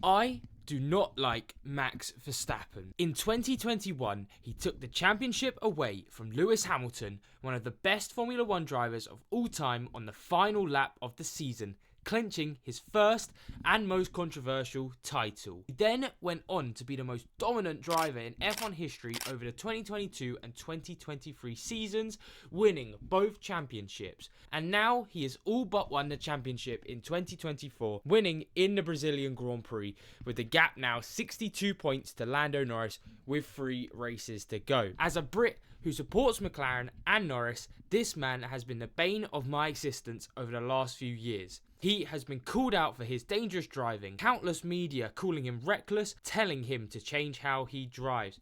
I do not like Max Verstappen. In 2021, he took the championship away from Lewis Hamilton, one of the best Formula 1 drivers of all time, on the final lap of the season, clinching his first and most controversial title. He then went on to be the most dominant driver in F1 history over the 2022 and 2023 seasons, winning both championships. And now he has all but won the championship in 2024, winning in the Brazilian Grand Prix, with the gap now 62 points to Lando Norris with 3 races to go. As a Brit who supports McLaren and Norris, this man has been the bane of my existence over the last few years. He has been called out for his dangerous driving, countless media calling him reckless, telling him to change how he drives.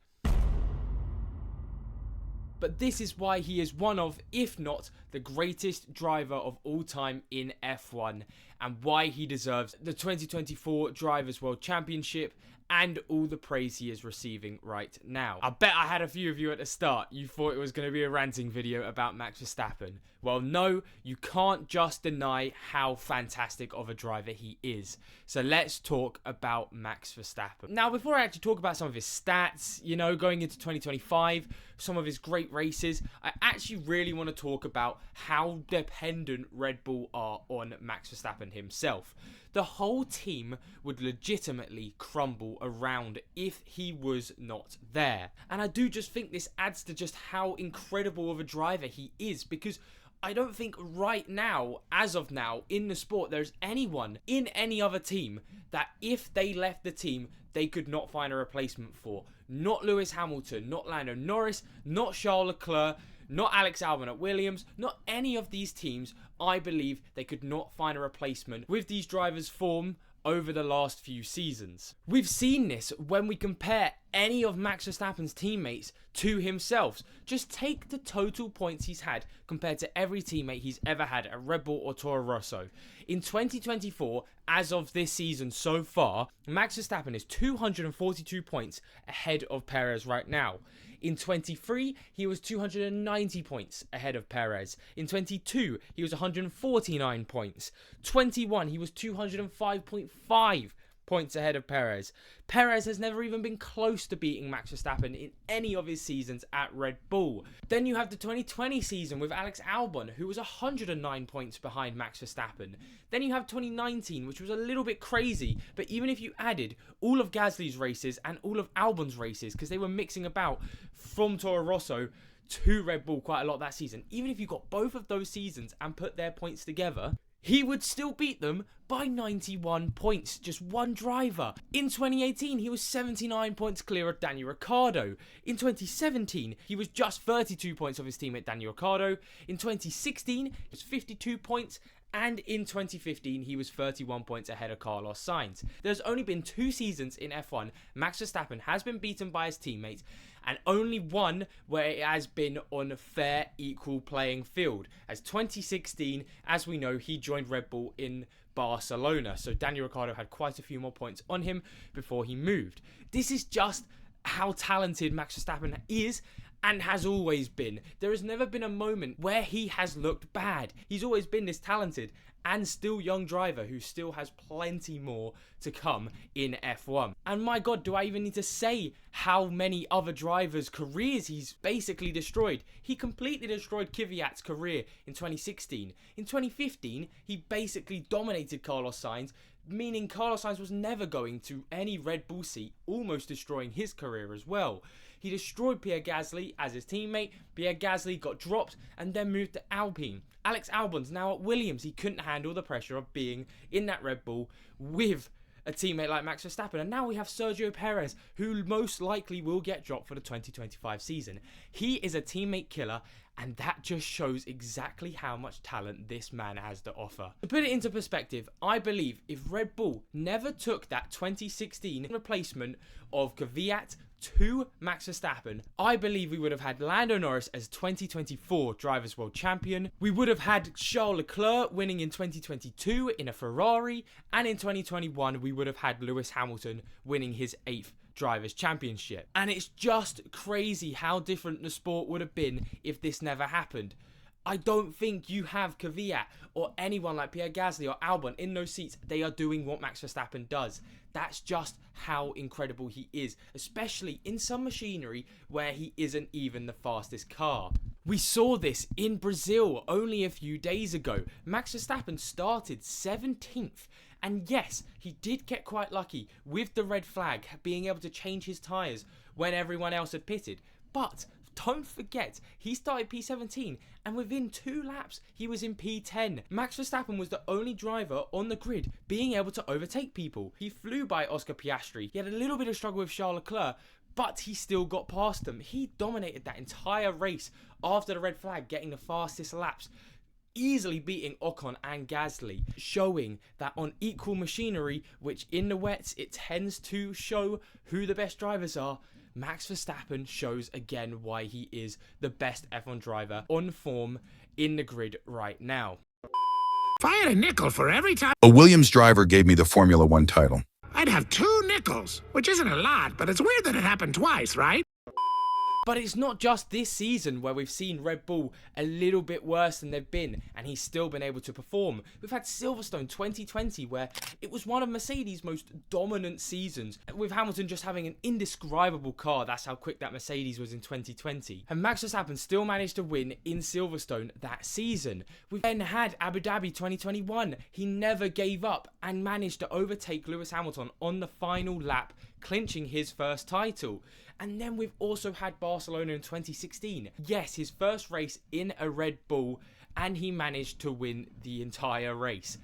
But this is why he is one of, if not the greatest driver of all time in F1, and why he deserves the 2024 Drivers' World Championship and all the praise he is receiving right now. I bet I had a few of you at the start, you thought it was going to be a ranting video about Max Verstappen. Well, no, you can't just deny how fantastic of a driver he is. So let's talk about Max Verstappen. Now, before I actually talk about some of his stats, going into 2025, some of his great races, I actually really want to talk about how dependent Red Bull are on Max Verstappen himself. The whole team would legitimately crumble around if he was not there. And I do just think this adds to just how incredible of a driver he is, because I don't think right now, as of now, in the sport, there's anyone in any other team that if they left the team, they could not find a replacement for. Not Lewis Hamilton, not Lando Norris, not Charles Leclerc, not Alex Albon at Williams, not any of these teams. I believe they could not find a replacement with these drivers' form over the last few seasons. We've seen this when we compare any of Max Verstappen's teammates to himself. Just take the total points he's had compared to every teammate he's ever had at Red Bull or Toro Rosso. In 2024, as of this season so far, Max Verstappen is 242 points ahead of Perez right now. In 23, he was 290 points ahead of Perez. In 22, he was 149 points. 21, he was 205.5 points ahead of Perez. Perez has never even been close to beating Max Verstappen in any of his seasons at Red Bull. Then you have the 2020 season with Alex Albon, who was 109 points behind Max Verstappen. Then you have 2019, which was a little bit crazy, but even if you added all of Gasly's races and all of Albon's races, because they were mixing about from Toro Rosso to Red Bull quite a lot that season, even if you got both of those seasons and put their points together, he would still beat them by 91 points, just one driver. In 2018, he was 79 points clear of Daniel Ricciardo. In 2017, he was just 32 points of his teammate Daniel Ricciardo. In 2016, he was 52 points. And in 2015, he was 31 points ahead of Carlos Sainz. There's only been 2 seasons in F1 Max Verstappen has been beaten by his teammates, and only one where it has been on a fair, equal playing field. As 2016, as we know, he joined Red Bull in Barcelona, so Daniel Ricciardo had quite a few more points on him before he moved. This is just how talented Max Verstappen is and has always been. There has never been a moment where he has looked bad. He's always been this talented and still young driver who still has plenty more to come in F1. And my God, do I even need to say how many other drivers' careers he's basically destroyed? He completely destroyed Kvyat's career in 2016. In 2015, he basically dominated Carlos Sainz, meaning Carlos Sainz was never going to any Red Bull seat, almost destroying his career as well. He destroyed Pierre Gasly as his teammate. Pierre Gasly got dropped and then moved to Alpine. Alex Albon's now at Williams. He couldn't handle the pressure of being in that Red Bull with a teammate like Max Verstappen. And now we have Sergio Perez, who most likely will get dropped for the 2025 season. He is a teammate killer, and that just shows exactly how much talent this man has to offer. To put it into perspective, I believe if Red Bull never took that 2016 replacement of Kvyat to Max Verstappen, I believe we would have had Lando Norris as 2024 Drivers' World Champion. We would have had Charles Leclerc winning in 2022 in a Ferrari, and in 2021 we would have had Lewis Hamilton winning his 8th Drivers' Championship. And it's just crazy how different the sport would have been if this never happened. I don't think you have Kvyat or anyone like Pierre Gasly or Albon in those seats. They are doing what Max Verstappen does. That's just how incredible he is, especially in some machinery where he isn't even the fastest car. We saw this in Brazil only a few days ago. Max Verstappen started 17th. And yes, he did get quite lucky with the red flag, being able to change his tyres when everyone else had pitted. But don't forget, he started P17 and within 2 laps, he was in P10. Max Verstappen was the only driver on the grid being able to overtake people. He flew by Oscar Piastri. He had a little bit of struggle with Charles Leclerc, but he still got past them. He dominated that entire race after the red flag, getting the fastest laps, easily beating Ocon and Gasly, showing that on equal machinery, which in the wets, it tends to show who the best drivers are, Max Verstappen shows again why he is the best F1 driver on form in the grid right now. If I had a nickel for every time A Williams driver gave me the Formula One title. I'd have 2 nickels, which isn't a lot, but it's weird that it happened twice, right? But it's not just this season where we've seen Red Bull a little bit worse than they've been, and he's still been able to perform. We've had Silverstone 2020, where it was one of Mercedes' most dominant seasons, with Hamilton just having an indescribable car. That's how quick that Mercedes was in 2020. And Max Verstappen still managed to win in Silverstone that season. We've then had Abu Dhabi 2021. He never gave up and managed to overtake Lewis Hamilton on the final lap, clinching his first title. And then we've also had Barcelona in 2016. Yes, his first race in a Red Bull, and he managed to win the entire race.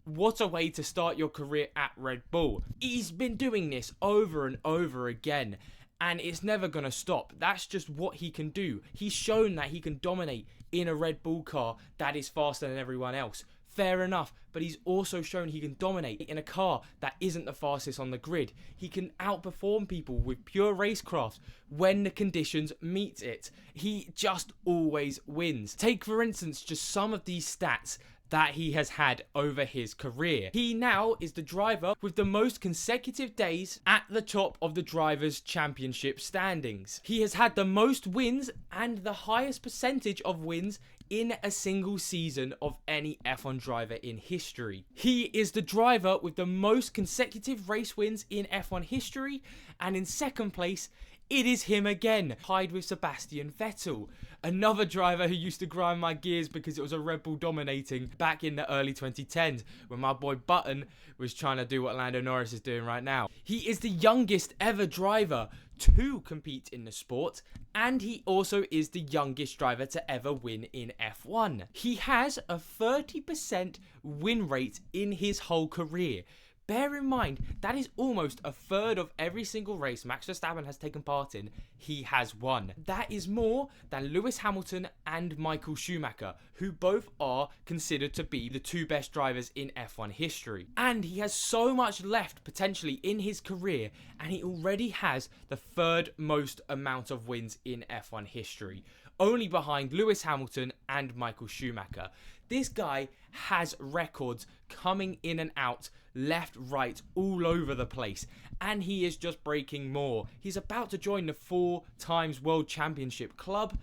What a way to start your career at Red Bull. He's been doing this over and over again, and it's never going to stop. That's just what he can do. He's shown that he can dominate in a Red Bull car that is faster than everyone else. Fair enough, but he's also shown he can dominate in a car that isn't the fastest on the grid. He can outperform people with pure racecraft when the conditions meet it. He just always wins. Take, for instance, just some of these stats that he has had over his career. He now is the driver with the most consecutive days at the top of the Drivers' Championship standings. He has had the most wins and the highest percentage of wins in a single season of any F1 driver in history. He is the driver with the most consecutive race wins in F1 history, and in second place, it is him again, tied with Sebastian Vettel, another driver who used to grind my gears because it was a Red Bull dominating back in the early 2010s when my boy Button was trying to do what Lando Norris is doing right now. He is the youngest ever driver to compete in the sport, and he also is the youngest driver to ever win in F1. He has a 30% win rate in his whole career. Bear in mind, that is almost a third of every single race Max Verstappen has taken part in, he has won. That is more than Lewis Hamilton and Michael Schumacher, who both are considered to be the 2 best drivers in F1 history. And he has so much left potentially in his career, and he already has the 3rd most amount of wins in F1 history, only behind Lewis Hamilton and Michael Schumacher. This guy has records coming in and out, left, right, all over the place, and he is just breaking more. He's about to join the 4 times World Championship club.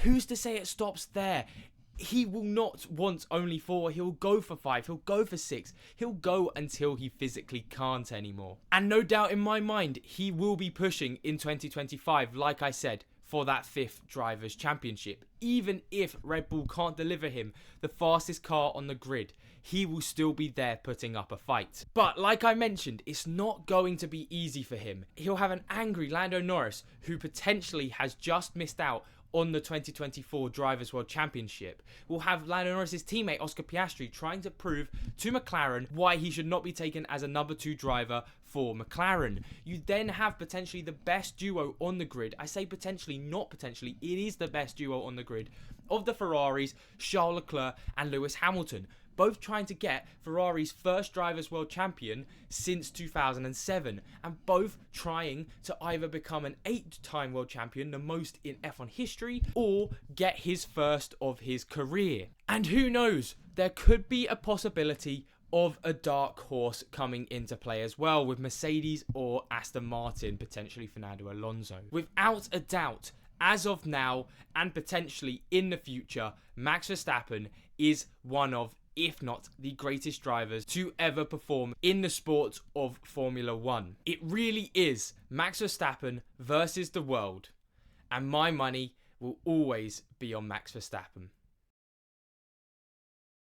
Who's to say it stops there? He will not want only 4, he'll go for 5, he'll go for 6, he'll go until he physically can't anymore. And no doubt in my mind, he will be pushing in 2025, like I said, for that 5th Drivers' Championship. Even if Red Bull can't deliver him the fastest car on the grid, he will still be there putting up a fight. But like I mentioned, it's not going to be easy for him. He'll have an angry Lando Norris, who potentially has just missed out on the 2024 Drivers' World Championship. We'll have Lando Norris' teammate Oscar Piastri trying to prove to McLaren why he should not be taken as a number 2 driver for McLaren. You then have potentially the best duo on the grid. I say potentially, not potentially. It is the best duo on the grid of the Ferraris, Charles Leclerc and Lewis Hamilton, both trying to get Ferrari's first Drivers' World Champion since 2007, and both trying to either become an 8-time World Champion, the most in F1 history, or get his first of his career. And who knows, there could be a possibility of a dark horse coming into play as well, with Mercedes or Aston Martin, potentially Fernando Alonso. Without a doubt, As of now, and potentially in the future, Max Verstappen is one of, if not the greatest drivers to ever perform in the sport of Formula 1. It really is Max Verstappen versus the world, and my money will always be on Max Verstappen.